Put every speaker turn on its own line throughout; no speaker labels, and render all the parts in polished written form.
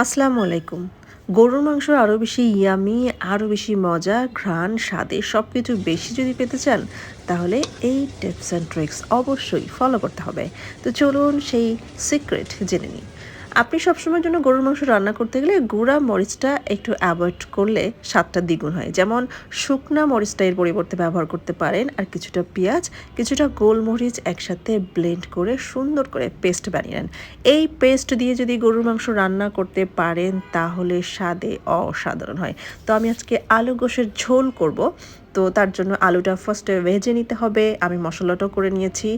আসসালামু আলাইকুম। গরুর মাংস আরও বেশি ইয়ামি, আরও বেশি মজা, ঘ্রাণ, স্বাদে সবকিছু বেশি যদি পেতে চান, তাহলে এই টিপস অ্যান্ড ট্রিক্স অবশ্যই ফলো করতে হবে। তো চলুন সেই সিক্রেট জেনে নিই। আপনি সবসময়ের জন্য গরুর মাংস রান্না করতে গেলে গুঁড়া মরিচটা একটু অ্যাভয়েড করলে স্বাদটা দ্বিগুণ হয়। যেমন শুকনা মরিচটা এর পরিবর্তে ব্যবহার করতে পারেন, আর কিছুটা পেঁয়াজ, কিছুটা গোলমরিচ একসাথে ব্লেন্ড করে সুন্দর করে পেস্ট বানিয়ে নেন। এই পেস্ট দিয়ে যদি গরুর মাংস রান্না করতে পারেন তাহলে স্বাদে অসাধারণ হয়। তো আমি আজকে আলু গোশের ঝোল করব। তো তার জন্য আলুটা ফার্স্টে ভেজে নিতে হবে। আমি মশলাটাও করে নিয়েছি।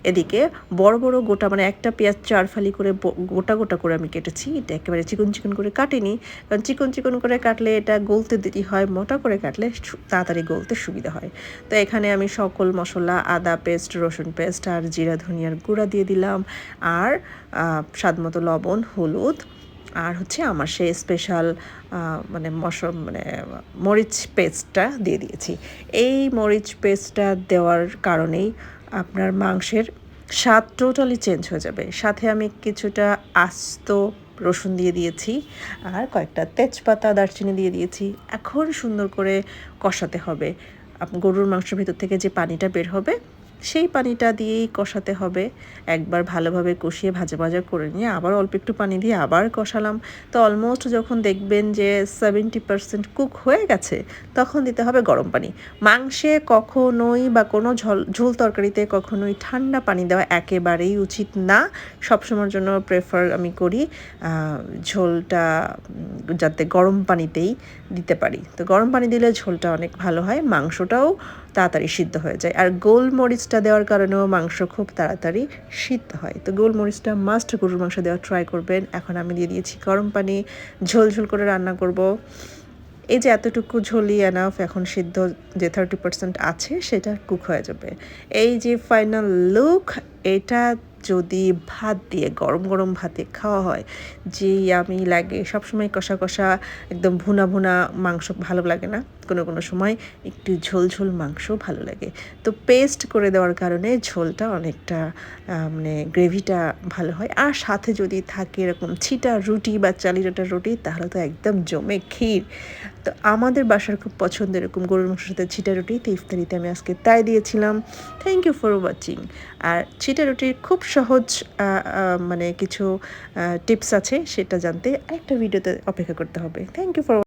এদিকে বড় বড় গোটা মানে একটা পেঁয়াজ ৪ ফালি করে গোটা গোটা করে আমি কেটেছি। এটা একেবারে চিকন চিকন করে কাটিনি, কারণ চিকন চিকন করে কাটলে এটা গলতে দেরি হয়, মোটা করে কাটলে তাড়াতাড়ি গলতে সুবিধা হয়। তো এখানে আমি সকল মশলা, আদা পেস্ট, রসুন পেস্ট আর জিরা ধনিয়ার গুঁড়া দিয়ে দিলাম, আর স্বাদমতো লবণ, হলুদ, আর হচ্ছে আমার সেই স্পেশাল মানে মরিচ পেস্টটা দিয়ে দিয়েছি। এই মরিচ পেস্টটা দেওয়ার কারণেই আপনার মাংসের স্বাদ টোটালি চেঞ্জ হয়ে যাবে। সাথে আমি কিছুটা আস্ত রসুন দিয়ে দিয়েছি, আর কয়েকটা তেজপাতা, দারচিনি দিয়ে দিয়েছি। এখন সুন্দর করে কষাতে হবে। গরুর মাংসের ভিতর থেকে যে পানিটা বের হবে, সেই পানিটা দিয়েই কষাতে হবে। একবার ভালোভাবে কষিয়ে ভাজা ভাজা করে নিয়ে আবার অল্প একটু পানি দিয়ে আবার কষালাম। তো অলমোস্ট যখন দেখবেন যে 70% কুক হয়ে গেছে, তখন দিতে হবে গরম পানি। মাংসে কখনোই বা কোনো ঝোল তরকারিতে কখনোই ঠান্ডা পানি দেওয়া একেবারেই উচিত না। সবসময়ের জন্য প্রেফার আমি করি ঝোলটা যাতে গরম পানিতেই দিতে পারি। তো গরম পানি দিলে ঝোলটা অনেক ভালো হয়, মাংসটাও তাড়াতাড়ি সিদ্ধ হয়ে যায়। আর গোলমরিচটা দেওয়ার কারণেও মাংস খুব তাড়াতাড়ি সিদ্ধ হয়। তো গোলমরিচটা মাস্ট গরুর মাংস দেওয়ার ট্রাই করবেন। এখন আমি দিয়ে দিয়েছি গরম পানি, ঝোল ঝোল করে রান্না করব। এই যে এতটুকু ঝোলই এনাফ, এখন সিদ্ধ যে 30% আছে সেটা কুক হয়ে যাবে। এই যে ফাইনাল লুক, এটা যদি ভাত দিয়ে গরম গরম ভাতে খাওয়া হয়, যে ইয়ামি লাগে। সবসময় কষা কষা একদম ভুনা ভুনা মাংস ভালো লাগে না, কোনো কোনো সময় একটু ঝোল ঝোল মাংস ভালো লাগে। তো পেস্ট করে দেওয়ার কারণে ঝোলটা অনেকটা মানে গ্রেভিটা ভালো হয়। আর সাথে যদি থাকে এরকম ছিটা রুটি বা চালিটাটা রুটি, তাহলে তো একদম জমে ক্ষীর। তো আমাদের বাসার খুব পছন্দ এরকম গরুর মাংসের সাথে ছিটা রুটি। তো ইফতারিতে আমি আজকে তাই দিয়েছিলাম। Thank you for watching. আর ছিটা রুটির খুব সহজ মানে কিছু টিপস আছে, সেটা জানতে একটা ভিডিওতে অপেক্ষা করতে হবে। Thank you for